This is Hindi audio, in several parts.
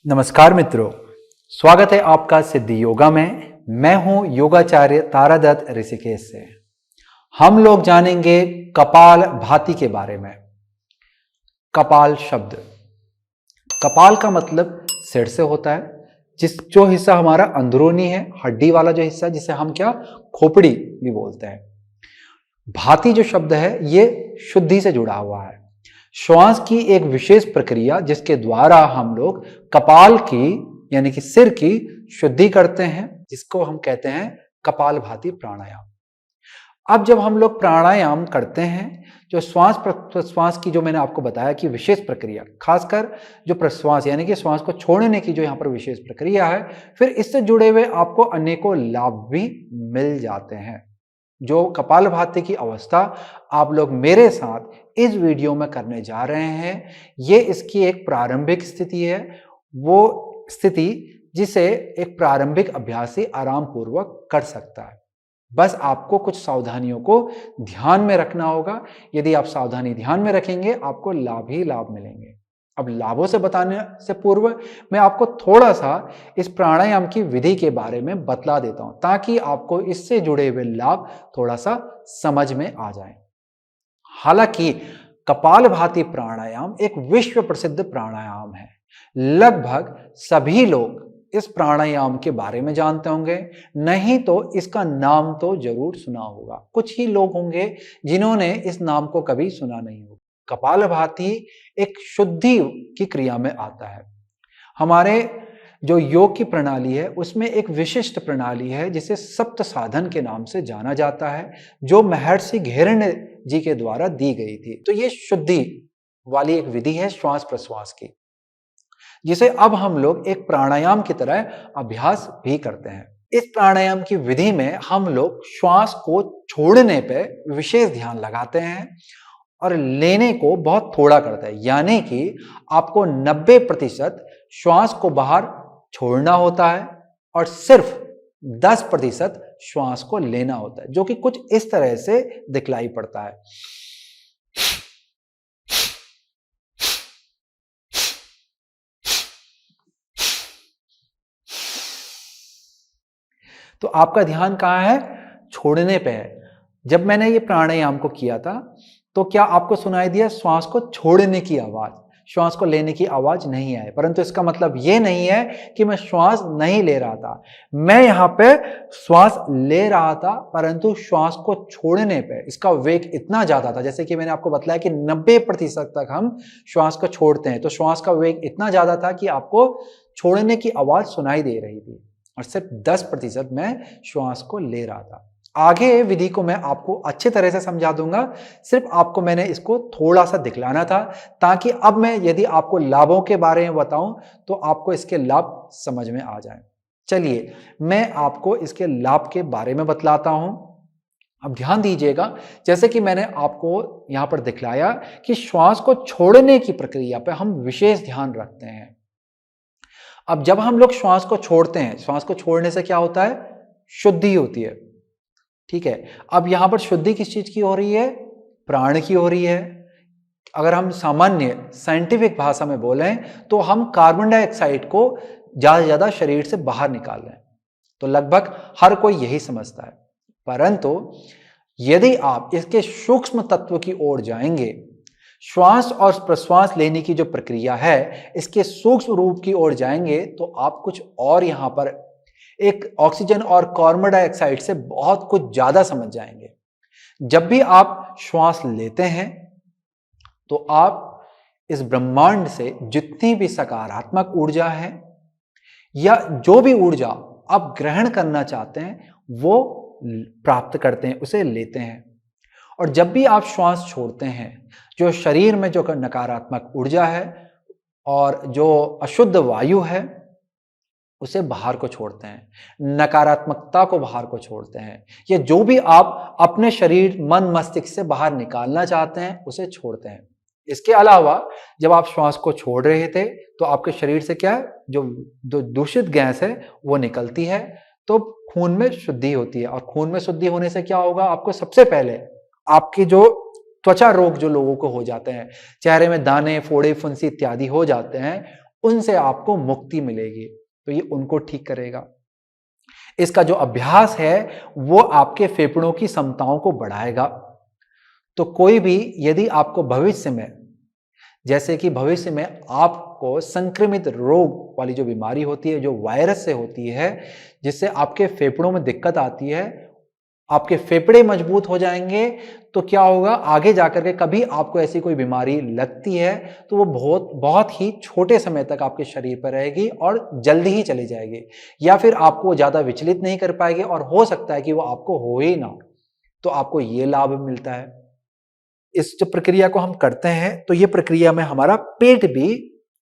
नमस्कार मित्रों, स्वागत है आपका सिद्धि योगा में। मैं हूं योगाचार्य तारादत्त ऋषिकेश से। हम लोग जानेंगे कपाल भाती के बारे में। कपाल शब्द, कपाल का मतलब सिर से होता है, जो हिस्सा हमारा अंदरूनी है, हड्डी वाला जो हिस्सा, जिसे हम क्या खोपड़ी भी बोलते हैं। भाती जो शब्द है ये शुद्धि से जुड़ा हुआ है, श्वास की एक विशेष प्रक्रिया जिसके द्वारा हम लोग कपाल की यानी कि सिर की शुद्धि करते हैं, जिसको हम कहते हैं कपालभाति प्राणायाम। अब जब हम लोग प्राणायाम करते हैं, जो श्वास प्रश्वास की जो मैंने आपको बताया कि विशेष प्रक्रिया, खासकर जो प्रश्वास यानी कि श्वास को छोड़ने की जो यहाँ पर विशेष प्रक्रिया है, फिर इससे जुड़े हुए आपको अनेकों लाभ भी मिल जाते हैं। जो कपालभाति की अवस्था आप लोग मेरे साथ इस वीडियो में करने जा रहे हैं, ये इसकी एक प्रारंभिक स्थिति है, वो स्थिति जिसे एक प्रारंभिक अभ्यासी आराम पूर्वक कर सकता है। बस आपको कुछ सावधानियों को ध्यान में रखना होगा। यदि आप सावधानी ध्यान में रखेंगे, आपको लाभ ही लाभ मिलेंगे। अब लाभों से बताने से पूर्व मैं आपको थोड़ा सा इस प्राणायाम की विधि के बारे में बतला देता हूं, ताकि आपको इससे जुड़े हुए लाभ थोड़ा सा समझ में आ जाए। हालांकि कपालभाति प्राणायाम एक विश्व प्रसिद्ध प्राणायाम है। लगभग सभी लोग इस प्राणायाम के बारे में जानते होंगे, नहीं तो इसका नाम तो जरूर सुना होगा। कुछ ही लोग होंगे जिन्होंने इस नाम को कभी सुना नहीं होगा। कपालभाति एक शुद्धि की क्रिया में आता है। हमारे जो योग की प्रणाली है उसमें एक विशिष्ट प्रणाली है जिसे सप्त साधन के नाम से जाना जाता है, जो महर्षि घेरण्य जी के द्वारा दी गई थी। तो ये शुद्धि वाली एक विधि है श्वास प्रश्वास की, जिसे अब हम लोग एक प्राणायाम की तरह अभ्यास भी करते हैं। इस प्राणायाम की विधि में हम लोग श्वास को छोड़ने पे विशेष ध्यान लगाते हैं और लेने को बहुत थोड़ा करते हैं, यानी कि आपको 90% श्वास को बाहर छोड़ना होता है और सिर्फ 10% श्वास को लेना होता है, जो कि कुछ इस तरह से दिखलाई पड़ता है। तो आपका ध्यान कहाँ है? छोड़ने पे है। जब मैंने ये प्राणायाम को किया था तो क्या आपको सुनाई दिया श्वास को छोड़ने की आवाज? श्वास को लेने की आवाज नहीं आई, परंतु इसका मतलब ये नहीं है कि मैं श्वास नहीं ले रहा था। मैं यहाँ पे श्वास ले रहा था, परंतु श्वास को छोड़ने पे इसका वेग इतना ज्यादा था, जैसे कि मैंने आपको बताया कि 90% तक हम श्वास को छोड़ते हैं, तो श्वास का वेग इतना ज्यादा था कि आपको छोड़ने की आवाज सुनाई दे रही थी और सिर्फ 10% मैं श्वास को ले रहा था। आगे विधि को मैं आपको अच्छी तरह से समझा दूंगा, सिर्फ आपको मैंने इसको थोड़ा सा दिखलाना था, ताकि अब मैं यदि आपको लाभों के बारे में बताऊं तो आपको इसके लाभ समझ में आ जाए। चलिए मैं आपको इसके लाभ के बारे में बतलाता हूं। अब ध्यान दीजिएगा, जैसे कि मैंने आपको यहां पर दिखलाया कि श्वास को छोड़ने की प्रक्रिया पर हम विशेष ध्यान रखते हैं। अब जब हम लोग श्वास को छोड़ते हैं, श्वास को छोड़ने से क्या होता है? शुद्धि होती है। ठीक है, अब यहां पर शुद्धि किस चीज की हो रही है? प्राण की हो रही है। अगर हम सामान्य साइंटिफिक भाषा में बोलें तो हम कार्बन डाइऑक्साइड को ज्यादा से ज्यादा शरीर से बाहर निकाल रहे हैं, तो लगभग हर कोई यही समझता है। परंतु यदि आप इसके सूक्ष्म तत्व की ओर जाएंगे, श्वास और प्रश्वास लेने की जो प्रक्रिया है इसके सूक्ष्म रूप की ओर जाएंगे, तो आप कुछ और यहां पर एक ऑक्सीजन और कार्बन डाइऑक्साइड से बहुत कुछ ज्यादा समझ जाएंगे। जब भी आप श्वास लेते हैं तो आप इस ब्रह्मांड से जितनी भी सकारात्मक ऊर्जा है या जो भी ऊर्जा आप ग्रहण करना चाहते हैं वो प्राप्त करते हैं, उसे लेते हैं। और जब भी आप श्वास छोड़ते हैं, जो शरीर में जो नकारात्मक ऊर्जा है और जो अशुद्ध वायु है उसे बाहर को छोड़ते हैं, नकारात्मकता को बाहर को छोड़ते हैं, या जो भी आप अपने शरीर मन मस्तिष्क से बाहर निकालना चाहते हैं उसे छोड़ते हैं। इसके अलावा जब आप श्वास को छोड़ रहे थे तो आपके शरीर से क्या है, जो दूषित गैस है वो निकलती है, तो खून में शुद्धि होती है। और खून में शुद्धि होने से क्या होगा? आपको सबसे पहले आपकी जो त्वचा रोग जो लोगों को हो जाते हैं, चेहरे में दाने, फोड़े, फुंसी इत्यादि हो जाते हैं, उनसे आपको मुक्ति मिलेगी, तो ये उनको ठीक करेगा। इसका जो अभ्यास है वो आपके फेफड़ों की क्षमताओं को बढ़ाएगा। तो कोई भी यदि आपको भविष्य में, जैसे कि भविष्य में आपको संक्रमित रोग वाली जो बीमारी होती है, जो वायरस से होती है, जिससे आपके फेफड़ों में दिक्कत आती है, आपके फेफड़े मजबूत हो जाएंगे, तो क्या होगा आगे जाकर के कभी आपको ऐसी कोई बीमारी लगती है तो वो बहुत बहुत ही छोटे समय तक आपके शरीर पर रहेगी और जल्दी ही चली जाएगी, या फिर आपको ज्यादा विचलित नहीं कर पाएगी और हो सकता है कि वो आपको हो ही ना। तो आपको ये लाभ मिलता है। इस जो प्रक्रिया को हम करते हैं तो ये प्रक्रिया में हमारा पेट भी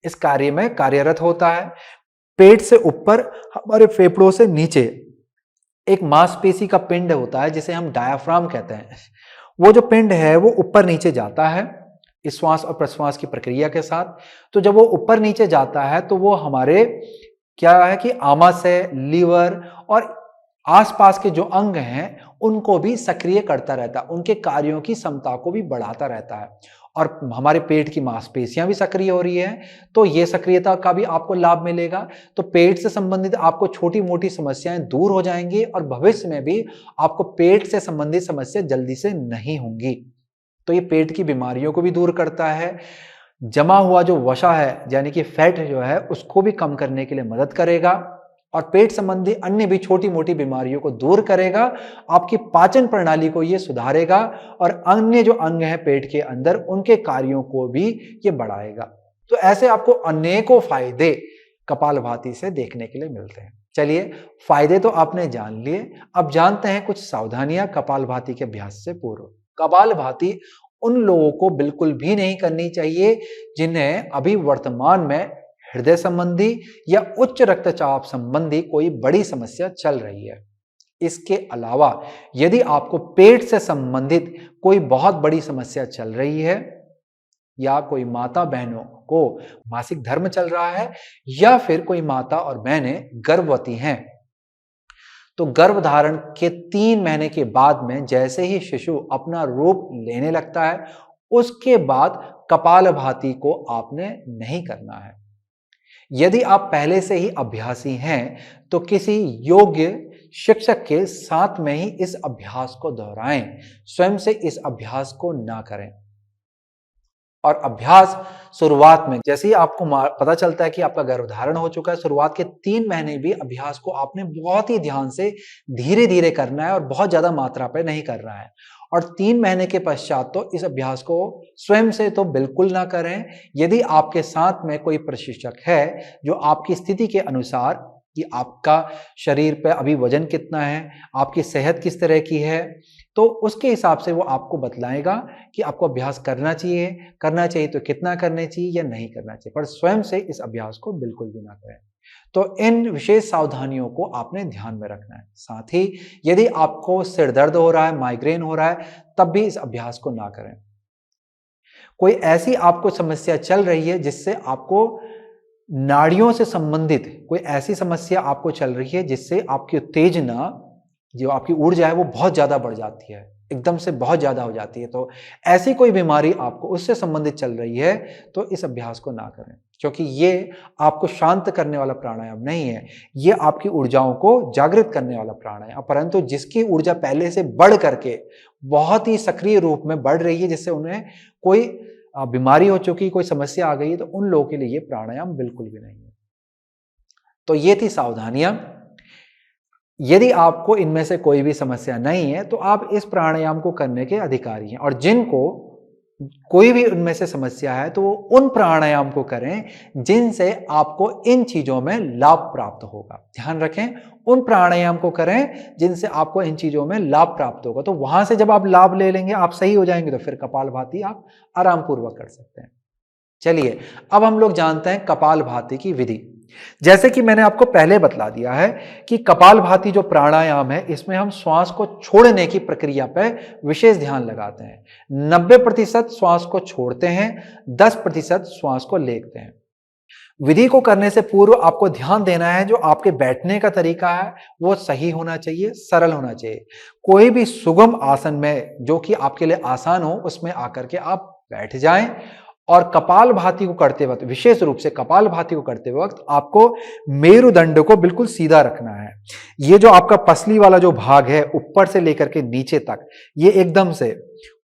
इस कार्य में कार्यरत होता है। पेट से ऊपर हमारे फेफड़ों से नीचे एक मांसपेशी का पिंड होता है जिसे हम डायाफ्राम कहते हैं। वो जो पिंड है वो ऊपर नीचे जाता है इस श्वास और प्रश्वास की प्रक्रिया के साथ। तो जब वो ऊपर नीचे जाता है तो वो हमारे क्या है कि आमाशय, लीवर और आसपास के जो अंग हैं उनको भी सक्रिय करता रहता है, उनके कार्यों की क्षमता को भी बढ़ाता रहता है। और हमारे पेट की मांसपेशियां भी सक्रिय हो रही है, तो ये सक्रियता का भी आपको लाभ मिलेगा। तो पेट से संबंधित आपको छोटी मोटी समस्याएं दूर हो जाएंगी और भविष्य में भी आपको पेट से संबंधित समस्या जल्दी से नहीं होंगी। तो ये पेट की बीमारियों को भी दूर करता है। जमा हुआ जो वसा है यानी कि फैट जो है उसको भी कम करने के लिए मदद करेगा और पेट संबंधी अन्य भी छोटी मोटी बीमारियों को दूर करेगा। आपकी पाचन प्रणाली को ये सुधारेगा और अन्य जो अंग हैं पेट के अंदर उनके कार्यों को भी ये बढ़ाएगा। तो ऐसे आपको अनेकों फायदे कपालभाति से देखने के लिए मिलते हैं। चलिए, फायदे तो आपने जान लिए, अब जानते हैं कुछ सावधानियां कपालभाति के अभ्यास से पूर्व। कपालभाति उन लोगों को बिल्कुल भी नहीं करनी चाहिए जिन्हें अभी वर्तमान में हृदय संबंधी या उच्च रक्तचाप संबंधी कोई बड़ी समस्या चल रही है। इसके अलावा यदि आपको पेट से संबंधित कोई बहुत बड़ी समस्या चल रही है या कोई माता बहनों को मासिक धर्म चल रहा है या फिर कोई माता और बहनें गर्भवती हैं, तो गर्भधारण के 3 महीने के बाद में जैसे ही शिशु अपना रूप लेने लगता है उसके बाद कपालभाति को आपने नहीं करना है। यदि आप पहले से ही अभ्यासी हैं तो किसी योग्य शिक्षक के साथ में ही इस अभ्यास को दोहराएं, स्वयं से इस अभ्यास को ना करें। और अभ्यास शुरुआत में जैसे ही आपको पता चलता है कि आपका गर्भधारण हो चुका है, शुरुआत के 3 महीने भी अभ्यास को आपने बहुत ही ध्यान से धीरे धीरे करना है और बहुत ज्यादा मात्रा पे नहीं करना है। और 3 महीने के पश्चात तो इस अभ्यास को स्वयं से तो बिल्कुल ना करें। यदि आपके साथ में कोई प्रशिक्षक है जो आपकी स्थिति के अनुसार कि आपका शरीर पे अभी वजन कितना है, आपकी सेहत किस तरह की है, तो उसके हिसाब से वो आपको बतलाएगा कि आपको अभ्यास करना चाहिए तो कितना करना चाहिए या नहीं करना चाहिए, पर स्वयं से इस अभ्यास को बिल्कुल भी ना करें। तो इन विशेष सावधानियों को आपने ध्यान में रखना है। साथ ही यदि आपको सिर दर्द हो रहा है, माइग्रेन हो रहा है, तब भी इस अभ्यास को ना करें। कोई ऐसी आपको समस्या चल रही है जिससे आपको नाड़ियों से संबंधित कोई ऐसी समस्या आपको चल रही है जिससे आपकी उत्तेजना, जो आपकी ऊर्जा है वो बहुत ज्यादा बढ़ जाती है, एकदम से बहुत ज्यादा हो जाती है, तो ऐसी कोई बीमारी आपको उससे संबंधित चल रही है तो इस अभ्यास को ना करें, क्योंकि ये आपको शांत करने वाला प्राणायाम नहीं है, ये आपकी ऊर्जाओं को जागृत करने वाला प्राणायाम। परंतु जिसकी ऊर्जा पहले से बढ़ करके बहुत ही सक्रिय रूप में बढ़ रही है, जिससे उन्हें कोई बीमारी हो चुकी, कोई समस्या आ गई है, तो उन लोगों के लिए ये प्राणायाम बिल्कुल भी नहीं है। तो ये थी सावधानियां। यदि आपको इनमें से कोई भी समस्या नहीं है तो आप इस प्राणायाम को करने के अधिकारी हैं, और जिनको कोई भी उनमें से समस्या है तो वो उन प्राणायाम को करें जिनसे आपको इन चीजों में लाभ प्राप्त होगा। ध्यान रखें, उन प्राणायाम को करें जिनसे आपको इन चीजों में लाभ प्राप्त होगा। तो वहां से जब आप लाभ ले लेंगे, आप सही हो जाएंगे, तो फिर कपालभाति आप आराम पूर्वक कर सकते हैं। चलिए, अब हम लोग जानते हैं कपालभाति की विधि। जैसे कि मैंने आपको पहले बतला दिया है कि कपालभाति जो प्राणायाम है इसमें हम श्वास को छोड़ने की प्रक्रिया पर विशेष ध्यान लगाते हैं। 90% श्वास को छोड़ते हैं, 10% श्वास को लेते हैं। विधि को करने से पूर्व आपको ध्यान देना है जो आपके बैठने का तरीका है वो सही होना चाहिए, सरल होना चाहिए। कोई भी सुगम आसन में जो कि आपके लिए आसान हो उसमें आकर के आप बैठ जाएं और कपालभाति को करते वक्त, विशेष रूप से कपालभाति को करते वक्त आपको मेरुदंड को बिल्कुल सीधा रखना है। ये जो आपका पसली वाला जो भाग है ऊपर से लेकर के नीचे तक, ये एकदम से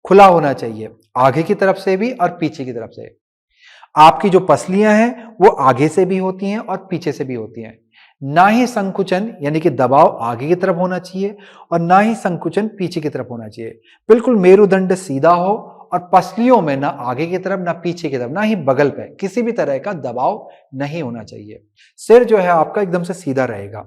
खुला होना चाहिए, आगे की तरफ से भी और पीछे की तरफ से। आपकी जो पसलियां हैं वो आगे से भी होती हैं और पीछे से भी होती हैं। ना ही संकुचन यानी कि दबाव आगे की तरफ होना चाहिए और ना ही संकुचन पीछे की तरफ होना चाहिए। बिल्कुल मेरुदंड सीधा हो और पसलियों में ना आगे की तरफ ना पीछे की तरफ ना ही बगल पे किसी भी तरह का दबाव नहीं होना चाहिए। सिर जो है आपका एकदम से सीधा रहेगा।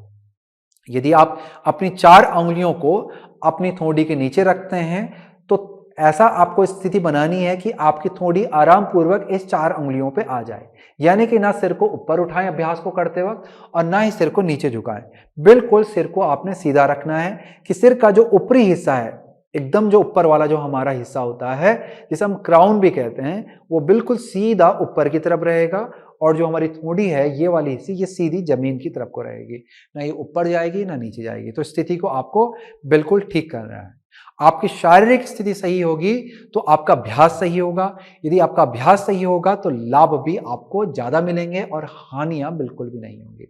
यदि आप अपनी 4 अंगुलियों को अपनी थोड़ी के नीचे रखते हैं तो ऐसा आपको स्थिति बनानी है कि आपकी थोड़ी आराम पूर्वक इस 4 अंगुलियों पे आ जाए, यानी कि ना सिर को ऊपर उठाएं अभ्यास को करते वक्त और ना ही सिर को नीचे झुकाएं। बिल्कुल सिर को आपने सीधा रखना है कि सिर का जो ऊपरी हिस्सा है, एकदम जो ऊपर वाला जो हमारा हिस्सा होता है जिसे हम क्राउन भी कहते हैं, वो बिल्कुल सीधा ऊपर की तरफ रहेगा और जो हमारी थोड़ी है ये वाली हिस्सी ये सीधी जमीन की तरफ को रहेगी, ना ये ऊपर जाएगी ना नीचे जाएगी। तो स्थिति को आपको बिल्कुल ठीक करना है। आपकी शारीरिक स्थिति सही होगी तो आपका अभ्यास सही होगा। यदि आपका अभ्यास सही होगा तो लाभ भी आपको ज्यादा मिलेंगे और हानियां बिल्कुल भी नहीं होंगी।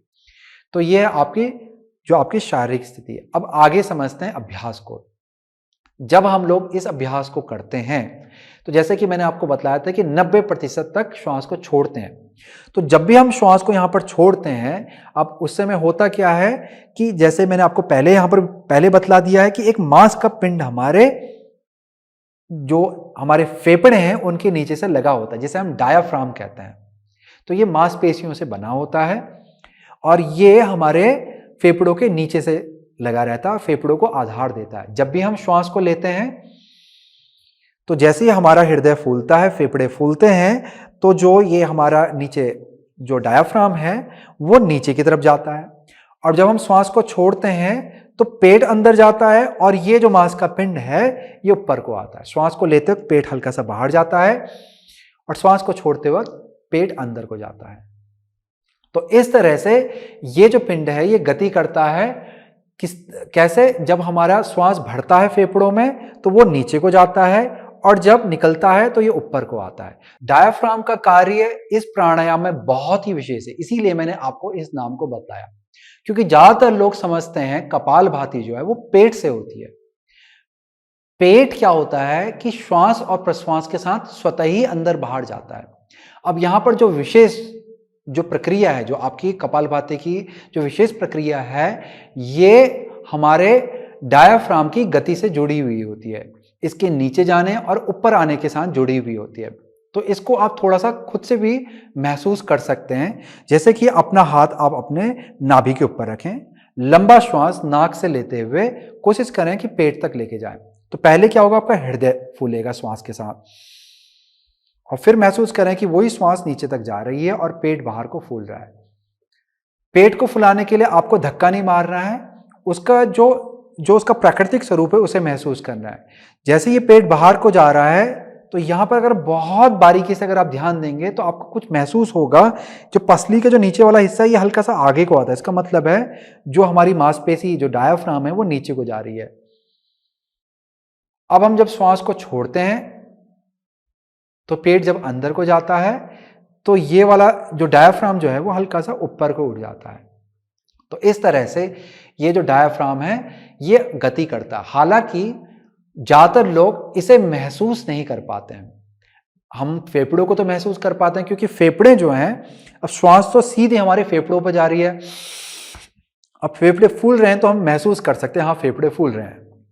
तो यह आपकी जो आपकी शारीरिक स्थिति है। अब आगे समझते हैं अभ्यास को। जब हम लोग इस अभ्यास को करते हैं तो जैसे कि मैंने आपको बताया था कि 90% तक श्वास को छोड़ते हैं। तो जब भी हम श्वास को यहां पर छोड़ते हैं, अब उस समय होता क्या है कि जैसे मैंने आपको पहले यहां पर पहले बतला दिया है कि एक मांस का पिंड हमारे जो हमारे फेफड़े हैं उनके नीचे से लगा होता है, जिसे हम डायाफ्राम कहते हैं। तो ये मांसपेशियों से बना होता है और ये हमारे फेफड़ों के नीचे से लगा रहता है और फेफड़ों को आधार देता है। जब भी हम श्वास को लेते हैं तो जैसे ही हमारा हृदय फूलता है, फेफड़े फूलते हैं, तो जो ये हमारा नीचे जो डायाफ्राम है वो नीचे की तरफ जाता है और जब हम श्वास को छोड़ते हैं तो पेट अंदर जाता है और ये जो मांस का पिंड है ये ऊपर को आता है। श्वास को लेते वक्त पेट हल्का सा बाहर जाता है और श्वास को छोड़ते वक्त पेट अंदर को जाता है। तो इस तरह से ये जो पिंड है ये गति करता है। कैसे? जब हमारा श्वास भरता है फेफड़ों में तो वो नीचे को जाता है और जब निकलता है तो ये ऊपर को आता है। डायाफ्राम का कार्य इस प्राणायाम में बहुत ही विशेष है, इसीलिए मैंने आपको इस नाम को बताया, क्योंकि ज्यादातर लोग समझते हैं कपालभाति जो है वो पेट से होती है। पेट क्या होता है कि श्वास और प्रश्वास के साथ स्वतः ही अंदर बाहर जाता है। अब यहां पर जो विशेष जो प्रक्रिया है, जो आपकी कपालभाति की जो विशेष प्रक्रिया है, ये हमारे डायाफ्राम की गति से जुड़ी हुई होती है, इसके नीचे जाने और ऊपर आने के साथ जुड़ी हुई होती है। तो इसको आप थोड़ा सा खुद से भी महसूस कर सकते हैं। जैसे कि अपना हाथ आप अपने नाभि के ऊपर रखें, लंबा श्वास नाक से लेते हुए कोशिश करें कि पेट तक लेके जाएं। तो पहले क्या होगा, आपका हृदय फूलेगा श्वास के साथ और फिर महसूस करें कि वही श्वास नीचे तक जा रही है और पेट बाहर को फूल रहा है। पेट को फुलाने के लिए आपको धक्का नहीं मारना है, उसका जो उसका प्राकृतिक स्वरूप है उसे महसूस करना है। जैसे ये पेट बाहर को जा रहा है तो यहां पर अगर बहुत बारीकी से अगर आप ध्यान देंगे तो आपको कुछ महसूस होगा, जो पसली का जो नीचे वाला हिस्सा है ये हल्का सा आगे को आता है। इसका मतलब है जो हमारी मांसपेशी जो डायाफ्राम है वो नीचे को जा रही है। अब हम जब श्वास को छोड़ते हैं तो पेट जब अंदर को जाता है तो ये वाला जो डायाफ्राम जो है वो हल्का सा ऊपर को उठ जाता है। तो इस तरह से ये जो डायाफ्राम है ये गति करता है। हालांकि ज्यादातर लोग इसे महसूस नहीं कर पाते हैं। हम फेफड़ों को तो महसूस कर पाते हैं क्योंकि फेफड़े जो हैं, अब श्वास तो सीधे हमारे फेफड़ों पर जा रही है। अब फेफड़े फूल रहे हैं तो हम महसूस कर सकते हैं, हाँ फेफड़े फूल रहे हैं।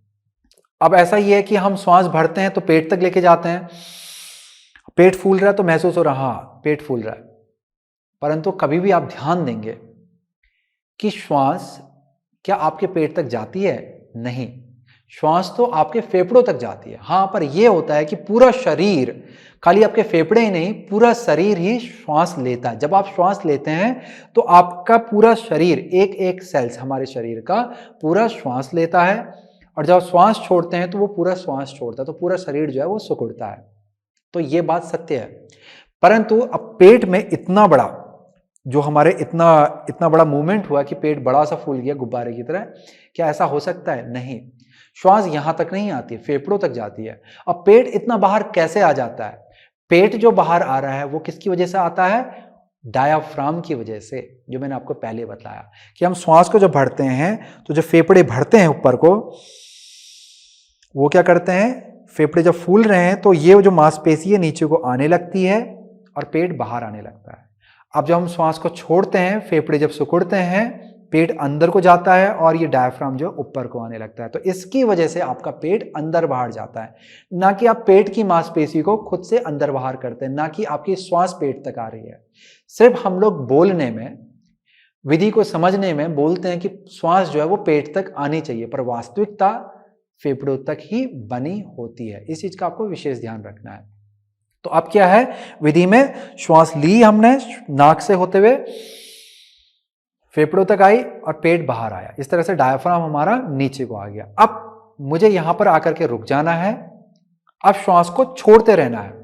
अब ऐसा ही है कि हम श्वास भरते हैं तो पेट तक लेके जाते हैं, पेट फूल रहा है तो महसूस हो रहा, हाँ पेट फूल रहा है। परंतु कभी भी आप ध्यान देंगे कि श्वास क्या आपके पेट तक जाती है? नहीं, श्वास तो आपके फेफड़ों तक जाती है। हाँ, पर यह होता है कि पूरा शरीर, खाली आपके फेफड़े ही नहीं, पूरा शरीर ही श्वास लेता है। जब आप श्वास लेते हैं तो आपका पूरा शरीर, एक एक सेल्स हमारे शरीर का पूरा श्वास लेता है और जब श्वास छोड़ते हैं तो वो पूरा श्वास छोड़ता है, तो पूरा शरीर जो है वो सिकुड़ता है। तो ये बात सत्य है। परंतु अब पेट में इतना बड़ा जो हमारे इतना बड़ा मूवमेंट हुआ कि पेट बड़ा सा फूल गया गुब्बारे की तरह, क्या ऐसा हो सकता है? नहीं, श्वास यहां तक नहीं आती, फेफड़ों तक जाती है। अब पेट इतना बाहर कैसे आ जाता है? पेट जो बाहर आ रहा है वो किसकी वजह से आता है? डायाफ्राम की वजह से, जो मैंने आपको पहले बताया कि हम श्वास को जब भरते हैं तो जो फेफड़े भरते हैं ऊपर को, वो क्या करते हैं, फेफड़े जब फूल रहे हैं तो ये जो मांसपेशी है नीचे को आने लगती है और पेट बाहर आने लगता है। अब जब हम श्वास को छोड़ते हैं, फेफड़े जब सिकुड़ते हैं, पेट अंदर को जाता है और ये डायफ्राम जो ऊपर को आने लगता है। तो इसकी वजह से आपका पेट अंदर बाहर जाता है, ना कि आप पेट की मांसपेशी को खुद से अंदर बाहर करते हैं, ना कि आपकी श्वास पेट तक आ रही है। सिर्फ हम लोग बोलने में, विधि को समझने में बोलते हैं कि श्वास जो है वो पेट तक आनी चाहिए, पर वास्तविकता फेफड़ों तक ही बनी होती है। इस चीज का आपको विशेष ध्यान रखना है। तो अब क्या है, विधि में श्वास ली हमने नाक से होते हुए, फेफड़ों तक आई और पेट बाहर आया, इस तरह से डायफ्राम हमारा नीचे को आ गया। अब मुझे यहां पर आकर के रुक जाना है। अब श्वास को छोड़ते रहना है,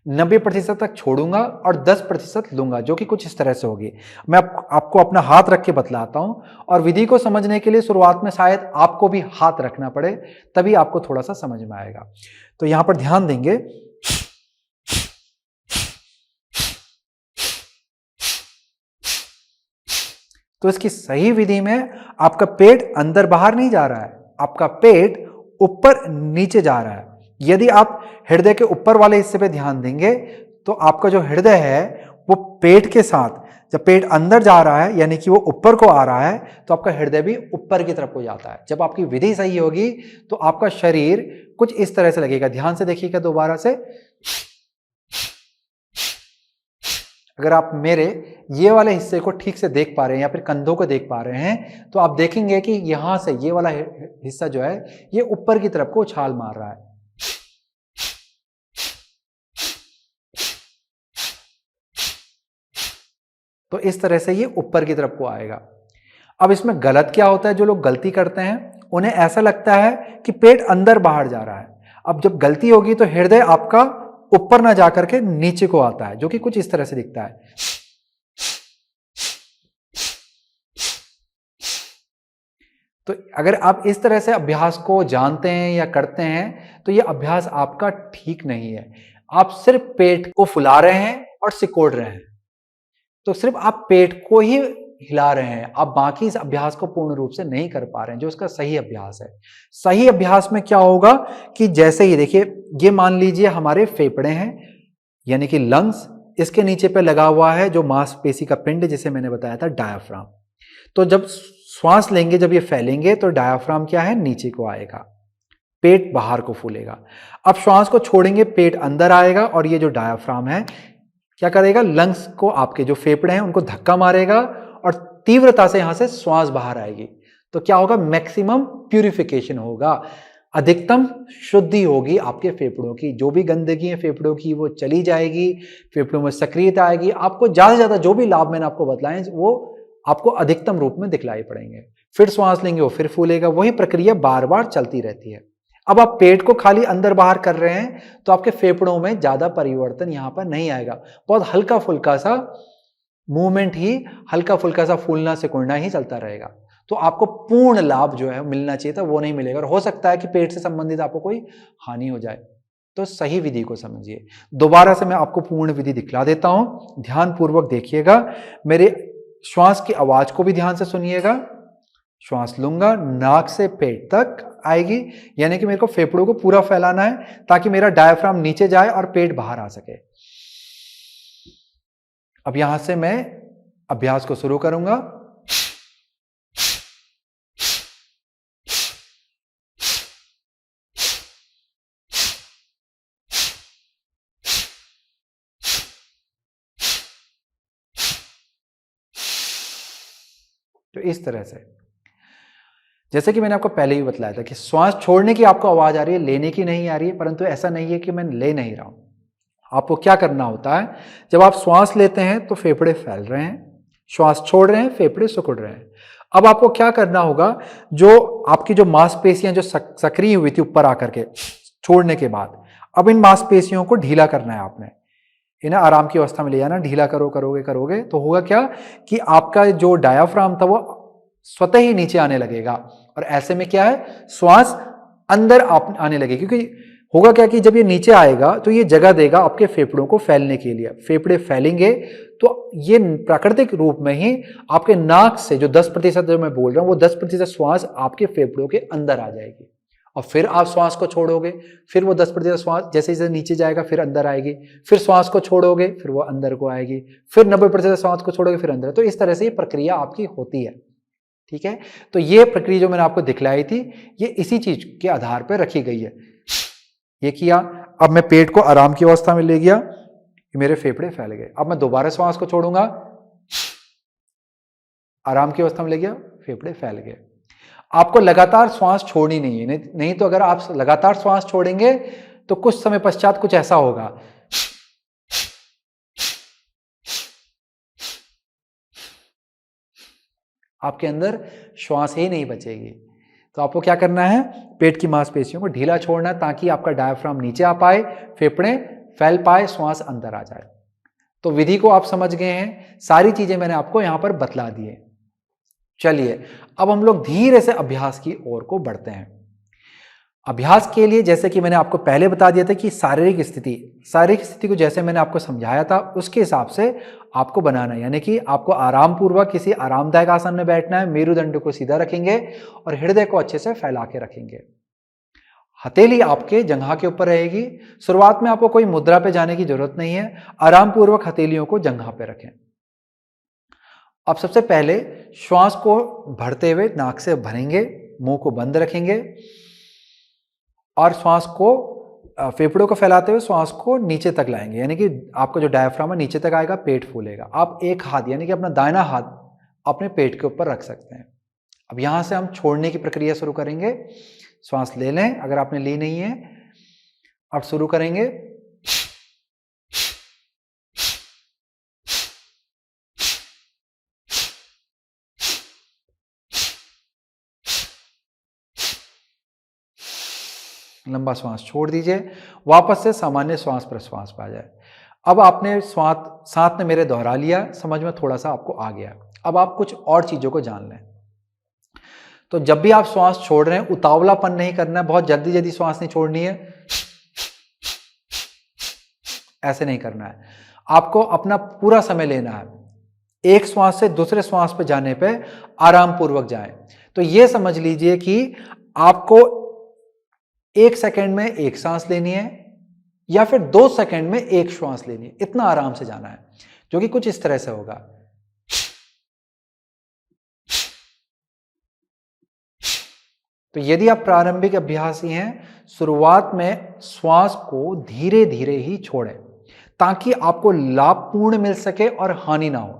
90% तक छोड़ूंगा और 10% लूंगा, जो कि कुछ इस तरह से होगी। मैं आपको अपना हाथ रख के बतलाता हूं, और विधि को समझने के लिए शुरुआत में शायद आपको भी हाथ रखना पड़े, तभी आपको थोड़ा सा समझ में आएगा। तो यहां पर ध्यान देंगे। तो इसकी सही विधि में आपका पेट अंदर बाहर नहीं जा रहा है, आपका पेट ऊपर नीचे जा रहा है। यदि आप हृदय के ऊपर वाले हिस्से पे ध्यान देंगे तो आपका जो हृदय है वो पेट के साथ, जब पेट अंदर जा रहा है यानी कि वो ऊपर को आ रहा है, तो आपका हृदय भी ऊपर की तरफ को जाता है। जब आपकी विधि सही होगी तो आपका शरीर कुछ इस तरह से लगेगा। ध्यान से देखिएगा दोबारा से। अगर आप मेरे ये वाले हिस्से को ठीक से देख पा रहे हैं या फिर कंधों को देख पा रहे हैं, तो आप देखेंगे कि यहां से ये वाला हिस्सा जो है ये ऊपर की तरफ को उछाल मार रहा है। तो इस तरह से ये ऊपर की तरफ को आएगा। अब इसमें गलत क्या होता है, जो लोग गलती करते हैं उन्हें ऐसा लगता है कि पेट अंदर बाहर जा रहा है। अब जब गलती होगी तो हृदय आपका ऊपर ना जाकर के नीचे को आता है, जो कि कुछ इस तरह से दिखता है। तो अगर आप इस तरह से अभ्यास को जानते हैं या करते हैं तो ये अभ्यास आपका ठीक नहीं है। आप सिर्फ पेट को फुला रहे हैं और सिकोड़ रहे हैं, तो सिर्फ आप पेट को ही हिला रहे हैं, आप बाकी इस अभ्यास को पूर्ण रूप से नहीं कर पा रहे हैं, जो इसका सही अभ्यास है। सही अभ्यास में क्या होगा कि जैसे ही देखिए, ये मान लीजिए हमारे फेफड़े हैं यानी कि लंग्स, इसके नीचे पे लगा हुआ है जो मांसपेशी का पिंड जिसे मैंने बताया था डायाफ्राम। तो जब श्वास लेंगे, जब ये फैलेंगे तो डायाफ्राम क्या है, नीचे को आएगा, पेट बाहर को फूलेगा। अब श्वास को छोड़ेंगे, पेट अंदर आएगा और ये जो डायाफ्राम है क्या करेगा, लंग्स को, आपके जो फेफड़े हैं उनको धक्का मारेगा और तीव्रता से यहां से श्वास बाहर आएगी। तो क्या होगा, मैक्सिमम प्यूरिफिकेशन होगा, अधिकतम शुद्धि होगी आपके फेफड़ों की। जो भी गंदगी है फेफड़ों की वो चली जाएगी, फेफड़ों में सक्रियता आएगी। आपको ज्यादा से ज्यादा जो भी लाभ मैंने आपको बताए वो आपको अधिकतम रूप में दिखलाई पड़ेंगे। फिर श्वास लेंगे, वो फिर फूलेगा, वही प्रक्रिया बार बार चलती रहती है। अब आप पेट को खाली अंदर बाहर कर रहे हैं तो आपके फेफड़ों में ज्यादा परिवर्तन यहां पर नहीं आएगा, बहुत हल्का फुल्का सा मूवमेंट ही, हल्का फुल्का सा फूलना सिकुड़ना ही चलता रहेगा। तो आपको पूर्ण लाभ जो है मिलना चाहिए था वो नहीं मिलेगा, और हो सकता है कि पेट से संबंधित आपको कोई हानि हो जाए। तो सही विधि को समझिए। दोबारा से मैं आपको पूर्ण विधि दिखला देता हूं, ध्यान पूर्वक देखिएगा, मेरे श्वास की आवाज को भी ध्यान से सुनिएगा। श्वास लूंगा, नाक से पेट तक आएगी, यानी कि मेरे को फेफड़ों को पूरा फैलाना है ताकि मेरा डायफ्राम नीचे जाए और पेट बाहर आ सके। अब यहां से मैं अभ्यास को शुरू करूंगा। तो इस तरह से, जैसे कि मैंने आपको पहले ही बतलाया था कि श्वास छोड़ने की आपको आवाज आ रही है, लेने की नहीं आ रही है, परंतु ऐसा नहीं है कि मैं ले नहीं रहा हूं। आपको क्या करना होता है, जब आप श्वास लेते हैं तो फेफड़े फैल रहे हैं, श्वास छोड़ रहे हैं फेफड़े सिकुड़ रहे हैं। अब आपको क्या करना होगा, जो आपकी जो मांसपेशियां जो सक्रिय हुई थी ऊपर आकर के छोड़ने के बाद, अब इन मांसपेशियों को ढीला करना है आपने, इन्हें आराम की अवस्था में ले जाना। ढीला करोगे तो होगा क्या कि आपका जो डायाफ्राम था वो स्वतः ही नीचे आने लगेगा, और ऐसे में क्या है, श्वास अंदर आने लगेगी, क्योंकि होगा क्या कि जब ये नीचे आएगा तो ये जगह देगा आपके फेफड़ों को फैलने के लिए, फेफड़े फैलेंगे तो ये प्राकृतिक रूप में ही आपके नाक से जो 10% जो मैं बोल रहा हूं वो 10% श्वास आपके फेफड़ों के अंदर आ जाएगी और फिर आप श्वास को छोड़ोगे, फिर वो 10% श्वास जैसे जैसे नीचे जाएगा फिर अंदर आएगी, फिर श्वास को छोड़ोगे फिर वो अंदर को आएगी, फिर 90% श्वास को छोड़ोगे फिर अंदर। तो इस तरह से ये प्रक्रिया आपकी होती है, ठीक है। तो ये प्रक्रिया जो मैंने आपको दिखलाई थी ये इसी चीज के आधार पर रखी गई है। ये किया, अब मैं पेट को आराम की अवस्था में ले गया, मेरे फेफड़े फैल गए। अब मैं दोबारा श्वास को छोड़ूंगा, आराम की अवस्था में ले गया, फेफड़े फैल गए। आपको लगातार श्वास छोड़नी नहीं है, नहीं तो अगर आप लगातार श्वास छोड़ेंगे तो कुछ समय पश्चात कुछ ऐसा होगा, आपके अंदर श्वास ही नहीं बचेगी। तो आपको क्या करना है, पेट की मांसपेशियों को ढीला छोड़ना ताकि आपका डायफ्राम नीचे आ पाए, फेफड़े फैल पाए, श्वास अंदर आ जाए। तो विधि को आप समझ गए हैं, सारी चीजें मैंने आपको यहां पर बतला दी है। चलिए अब हम लोग धीरे से अभ्यास की ओर को बढ़ते हैं। अभ्यास के लिए जैसे कि मैंने आपको पहले बता दिया था कि शारीरिक स्थिति को जैसे मैंने आपको समझाया था उसके हिसाब से आपको बनाना है, यानी कि आपको आराम पूर्वक किसी आरामदायक आसन में बैठना है, मेरुदंड को सीधा रखेंगे और हृदय को अच्छे से फैला के रखेंगे। हथेली आपके जंघा के ऊपर रहेगी। शुरुआत में आपको कोई मुद्रा पे जाने की जरूरत नहीं है, आराम पूर्वक हथेलियों को जंघा पे रखें। अब सबसे पहले श्वास को भरते हुए नाक से भरेंगे, मुंह को बंद रखेंगे और श्वास को फेफड़ों को फैलाते हुए श्वास को नीचे तक लाएंगे, यानी कि आपका जो डायफ्राम है नीचे तक आएगा, पेट फूलेगा। आप एक हाथ यानी कि अपना दाहिना हाथ अपने पेट के ऊपर रख सकते हैं। अब यहां से हम छोड़ने की प्रक्रिया शुरू करेंगे। श्वास ले लें अगर आपने ली नहीं है। अब शुरू करेंगे। लंबा श्वास छोड़ दीजिए, वापस से सामान्य श्वास प्रश्वास पे आ जाए। अब आपने साथ ने मेरे दोहरा लिया, समझ में थोड़ा सा आपको आ गया। अब आप कुछ और चीजों को जान लें। तो जब भी आप श्वास छोड़ रहे हैं उतावलापन नहीं करना है, बहुत जल्दी जल्दी श्वास नहीं छोड़नी है, ऐसे नहीं करना है। आपको अपना पूरा समय लेना है। एक श्वास से दूसरे श्वास पे जाने पे आराम पूर्वक जाएं। तो ये समझ लीजिए कि आपको 1 सेकंड में एक सांस लेनी है या फिर 2 सेकंड में एक श्वास लेनी है, इतना आराम से जाना है, जो कि कुछ इस तरह से होगा। तो यदि आप प्रारंभिक अभ्यासी हैं, शुरुआत में श्वास को धीरे धीरे ही छोड़ें ताकि आपको लाभपूर्ण मिल सके और हानि ना हो।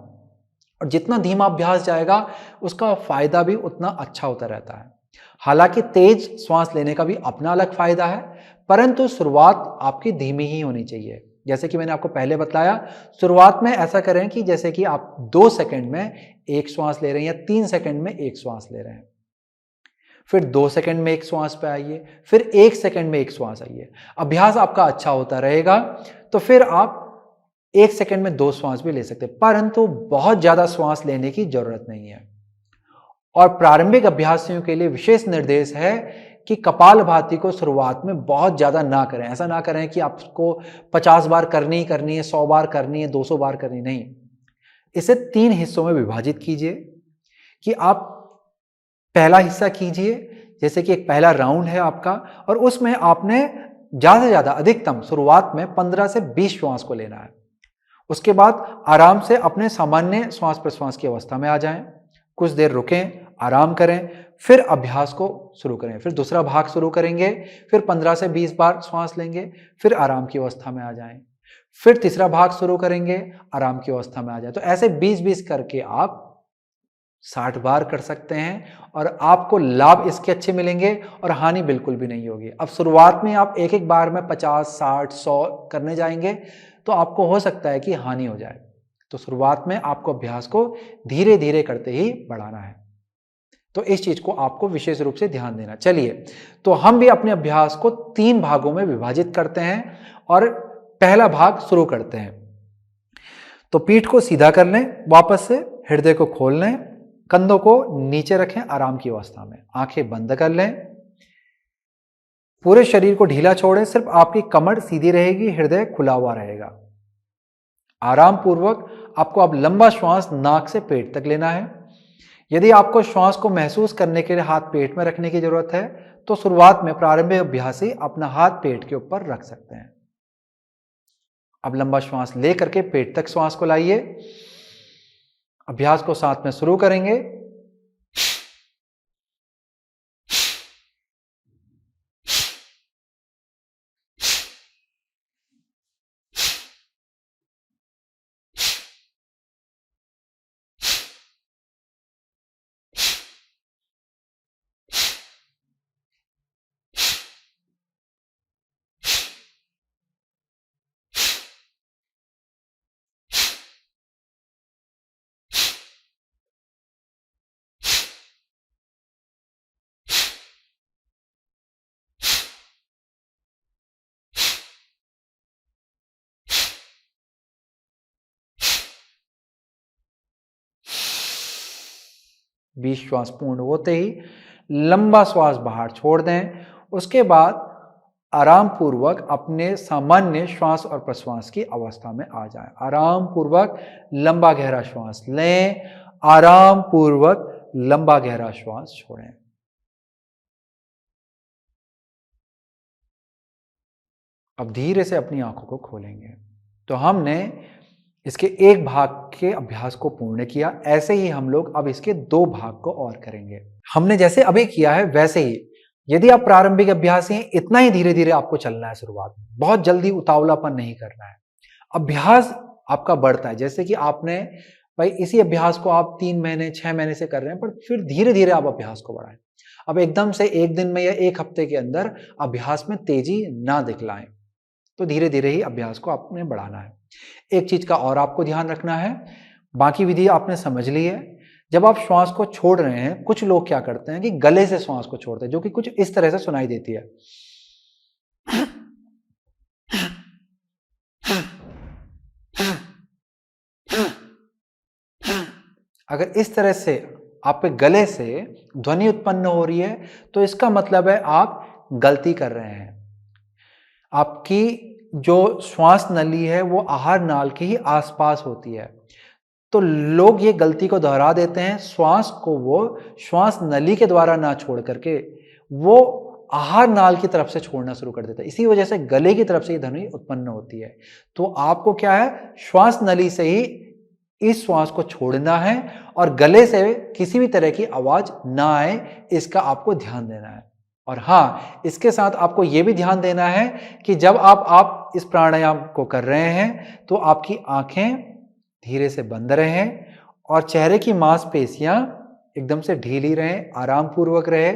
और जितना धीमा अभ्यास जाएगा उसका फायदा भी उतना अच्छा होता रहता है। हालांकि तेज श्वास लेने का भी अपना अलग फायदा है, परंतु शुरुआत आपकी धीमी ही होनी चाहिए। जैसे कि मैंने आपको पहले बताया, शुरुआत में ऐसा करें कि जैसे कि आप 2 सेकंड में एक श्वास ले रहे हैं या 3 सेकंड में एक श्वास ले रहे हैं, फिर 2 सेकंड में एक श्वास पे आइए, फिर 1 सेकंड में एक श्वास आइए। अभ्यास आपका अच्छा होता रहेगा तो फिर आप 1 सेकंड में 2 श्वास भी ले सकते हैं, परंतु बहुत ज्यादा श्वास लेने की जरूरत नहीं है। और प्रारंभिक अभ्यासियों के लिए विशेष निर्देश है कि कपालभाति को शुरुआत में बहुत ज्यादा ना करें। ऐसा ना करें कि आपको 50 बार करनी है, 100 बार करनी है, 200 बार करनी नहीं। इसे 3 हिस्सों में विभाजित कीजिए कि आप पहला हिस्सा कीजिए, जैसे कि एक पहला राउंड है आपका, और उसमें आपने ज्यादा से ज्यादा अधिकतम शुरुआत में 15 से 20 श्वास को लेना है। उसके बाद आराम से अपने सामान्य श्वास प्रश्वास की अवस्था में आ जाएं, कुछ देर रुकें, आराम करें, फिर अभ्यास को शुरू करें। फिर दूसरा भाग शुरू करेंगे, फिर 15 से 20 बार श्वास लेंगे, फिर आराम की अवस्था में आ जाएं, फिर तीसरा भाग शुरू करेंगे, आराम की अवस्था में आ जाए। तो ऐसे 20-20 करके आप 60 बार कर सकते हैं और आपको लाभ इसके अच्छे मिलेंगे और हानि बिल्कुल भी नहीं होगी। अब शुरुआत में आप एक एक बार में 50, 60, 100 करने जाएंगे तो आपको हो सकता है कि हानि हो जाए। तो शुरुआत में आपको अभ्यास को धीरे धीरे करते ही बढ़ाना है। तो इस चीज को आपको विशेष रूप से ध्यान देना। चलिए, तो हम भी अपने अभ्यास को 3 भागों में विभाजित करते हैं और पहला भाग शुरू करते हैं। तो पीठ को सीधा कर लें, वापस से हृदय को खोल लें, कंधों को नीचे रखें आराम की अवस्था में, आंखें बंद कर लें, पूरे शरीर को ढीला छोड़ें, सिर्फ आपकी कमर सीधी रहेगी, हृदय खुला हुआ रहेगा। आराम पूर्वक आपको अब लंबा श्वास नाक से पेट तक लेना है। यदि आपको श्वास को महसूस करने के लिए हाथ पेट में रखने की जरूरत है तो शुरुआत में प्रारंभिक अभ्यासी अपना हाथ पेट के ऊपर रख सकते हैं। अब लंबा श्वास लेकर के पेट तक श्वास को लाइए। अभ्यास को साथ में शुरू करेंगे। बीस श्वास पूर्ण होते ही लंबा श्वास बाहर छोड़ दें। उसके बाद आराम पूर्वक अपने सामान्य श्वास और प्रश्वास की अवस्था में आ जाएं। आराम पूर्वक लंबा गहरा श्वास लें, आराम पूर्वक लंबा गहरा श्वास छोड़ें। अब धीरे से अपनी आंखों को खोलेंगे। तो हमने इसके एक भाग के अभ्यास को पूर्ण किया, ऐसे ही हम लोग अब इसके दो भाग को और करेंगे। हमने जैसे अभी किया है वैसे ही, यदि आप प्रारंभिक अभ्यासी हैं, इतना ही धीरे धीरे आपको चलना है। शुरुआत में बहुत जल्दी उतावलापन नहीं करना है। अभ्यास आपका बढ़ता है, जैसे कि आपने भाई इसी अभ्यास को आप 3 महीने 6 महीने से कर रहे हैं, पर फिर धीरे धीरे आप अभ्यास को बढ़ाएं। अब एकदम से एक दिन में या एक हफ्ते के अंदर अभ्यास में तेजी ना दिखलाएं, तो धीरे धीरे ही अभ्यास को आपने बढ़ाना है। एक चीज का और आपको ध्यान रखना है, बाकी विधि आपने समझ ली है। जब आप श्वास को छोड़ रहे हैं, कुछ लोग क्या करते हैं कि गले से श्वास को छोड़ते हैं, जो कि कुछ इस तरह से सुनाई देती है। अगर इस तरह से आपके गले से ध्वनि उत्पन्न हो रही है तो इसका मतलब है आप गलती कर रहे हैं। आपकी जो श्वास नली है वो आहार नाल के ही आसपास होती है, तो लोग ये गलती को दोहरा देते हैं। श्वास को वो श्वास नली के द्वारा ना छोड़ करके वो आहार नाल की तरफ से छोड़ना शुरू कर देता है। इसी वजह से गले की तरफ से ये ध्वनि उत्पन्न होती है। तो आपको क्या है, श्वास नली से ही इस श्वास को छोड़ना है और गले से किसी भी तरह की आवाज ना आए, इसका आपको ध्यान देना है। और हाँ, इसके साथ आपको यह भी ध्यान देना है कि जब आप इस प्राणायाम को कर रहे हैं तो आपकी आंखें धीरे से बंद रहें और चेहरे की मांसपेशियां एकदम से ढीली रहें, आराम पूर्वक रहे।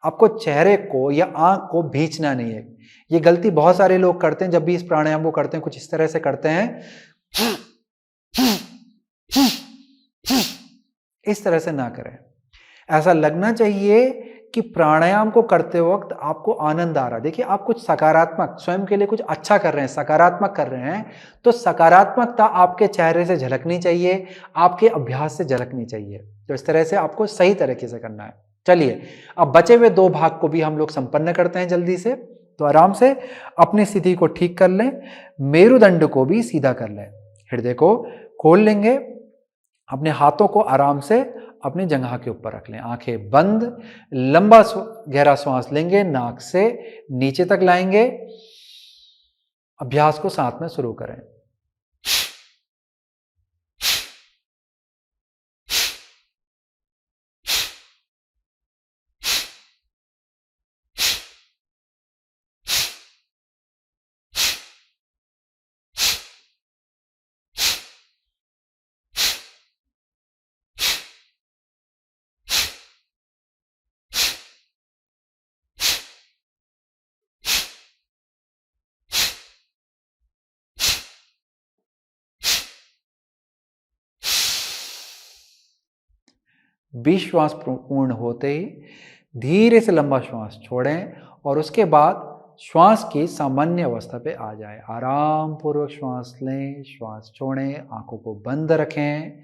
आपको चेहरे को या आंख को भींचना नहीं है। ये गलती बहुत सारे लोग करते हैं, जब भी इस प्राणायाम को करते हैं कुछ इस तरह से करते हैं, इस तरह से ना करें। ऐसा लगना चाहिए कि प्राणायाम को करते वक्त आपको आनंद आ रहा है। देखिए, आप कुछ सकारात्मक स्वयं के लिए कुछ अच्छा कर रहे हैं, सकारात्मक कर रहे हैं, तो सकारात्मकता आपके चेहरे से झलकनी चाहिए, आपके अभ्यास से झलकनी चाहिए। तो इस तरह से आपको सही तरीके से करना है। चलिए, अब बचे हुए दो भाग को भी हम लोग संपन्न करते हैं जल्दी से। तो आराम से अपनी स्थिति को ठीक कर लें, मेरुदंड को भी सीधा कर लें, हृदय को खोल लेंगे, अपने हाथों को आराम से अपनी जंघा के ऊपर रख लें, आंखें बंद, लंबा गहरा श्वास लेंगे, नाक से नीचे तक लाएंगे। अभ्यास को साथ में शुरू करें। बीस श्वास पूर्ण होते ही धीरे से लंबा श्वास छोड़ें और उसके बाद श्वास की सामान्य अवस्था पे आ जाए। आराम पूर्वक श्वास लें, श्वास छोड़ें, आंखों को बंद रखें।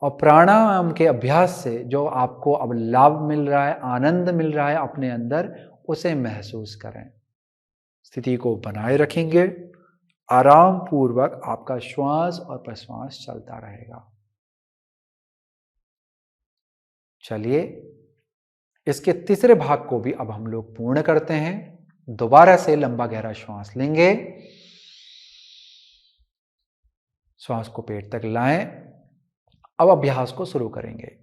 और प्राणायाम के अभ्यास से जो आपको अब लाभ मिल रहा है, आनंद मिल रहा है अपने अंदर, उसे महसूस करें। स्थिति को बनाए रखेंगे, आराम पूर्वक आपका श्वास और प्रश्वास चलता रहेगा। चलिए इसके तीसरे भाग को भी अब हम लोग पूर्ण करते हैं। दोबारा से लंबा गहरा श्वास लेंगे, श्वास को पेट तक लाएं। अब अभ्यास को शुरू करेंगे।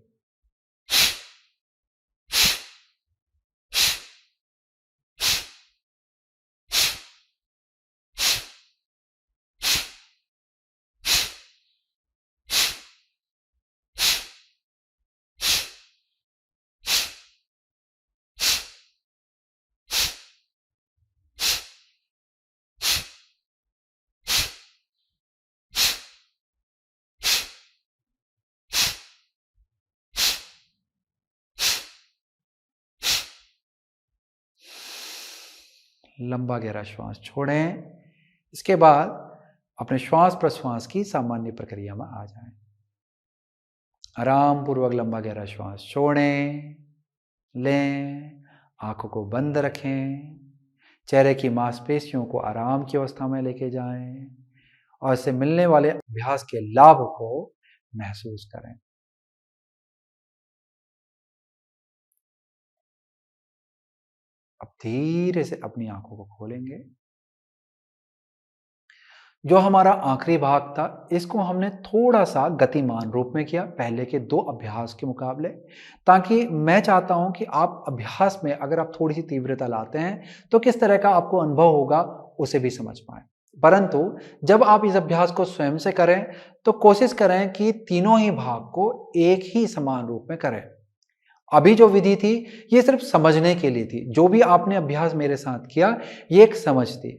लंबा गहरा श्वास छोड़ें। इसके बाद अपने श्वास प्रश्वास की सामान्य प्रक्रिया में आ जाएं। आराम पूर्वक लंबा गहरा श्वास छोड़ें, लें, आंखों को बंद रखें, चेहरे की मांसपेशियों को आराम की अवस्था में लेके जाएं और इससे मिलने वाले अभ्यास के लाभ को महसूस करें। अब धीरे से अपनी आंखों को खोलेंगे। जो हमारा आखिरी भाग था, इसको हमने थोड़ा सा गतिमान रूप में किया पहले के 2 अभ्यास के मुकाबले, ताकि मैं चाहता हूं कि आप अभ्यास में अगर आप थोड़ी सी तीव्रता लाते हैं तो किस तरह का आपको अनुभव होगा उसे भी समझ पाएं। परंतु जब आप इस अभ्यास को स्वयं से करें तो कोशिश करें कि तीनों ही भाग को एक ही समान रूप में करें। अभी जो विधि थी ये सिर्फ समझने के लिए थी। जो भी आपने अभ्यास मेरे साथ किया ये एक समझ थी।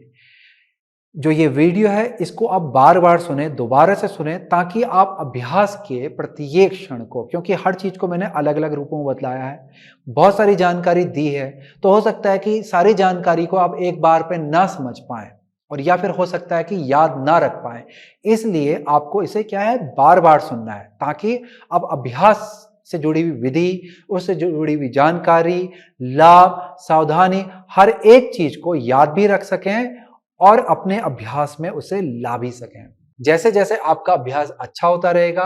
जो ये वीडियो है इसको आप बार बार सुने, दोबारा से सुने, ताकि आप अभ्यास के प्रत्येक क्षण को, क्योंकि हर चीज को मैंने अलग अलग रूपों में बतलाया है, बहुत सारी जानकारी दी है, तो हो सकता है कि सारी जानकारी को आप एक बार पे ना समझ पाए और या फिर हो सकता है कि याद ना रख पाए। इसलिए आपको इसे क्या है, बार बार सुनना है, ताकि आप अभ्यास से जुड़ी हुई विधि, उससे जुड़ी हुई जानकारी, लाभ, सावधानी, हर एक चीज को याद भी रख सकें और अपने अभ्यास में उसे ला भी सकें। जैसे जैसे आपका अभ्यास अच्छा होता रहेगा,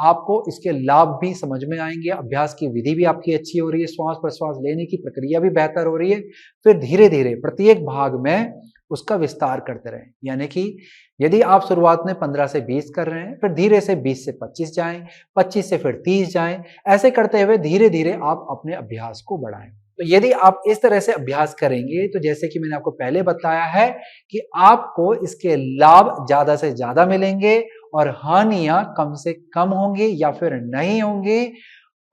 आपको इसके लाभ भी समझ में आएंगे, अभ्यास की विधि भी आपकी अच्छी हो रही है, श्वास प्रश्वास लेने की प्रक्रिया भी बेहतर हो रही है। फिर धीरे धीरे प्रत्येक भाग में उसका विस्तार करते रहें। यानी कि यदि आप शुरुआत में 15 से 20 कर रहे हैं, फिर धीरे से 20 से 25 जाएं, 25 से फिर 30 जाएं, ऐसे करते हुए धीरे धीरे आप अपने अभ्यास को बढ़ाएं। तो यदि आप इस तरह से अभ्यास करेंगे तो जैसे कि मैंने आपको पहले बताया है कि आपको इसके लाभ ज्यादा से ज्यादा मिलेंगे और हानियां कम से कम होंगी या फिर नहीं होंगी।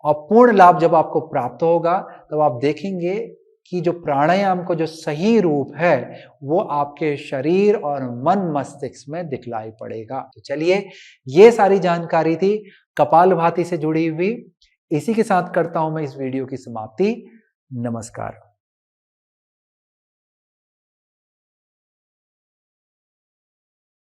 और पूर्ण लाभ जब आपको प्राप्त होगा तब आप देखेंगे कि जो प्राणायाम को जो सही रूप है वो आपके शरीर और मन मस्तिष्क में दिखलाई पड़ेगा। तो चलिए, ये सारी जानकारी थी कपालभाति से जुड़ी हुई। इसी के साथ करता हूं मैं इस वीडियो की समाप्ति। नमस्कार।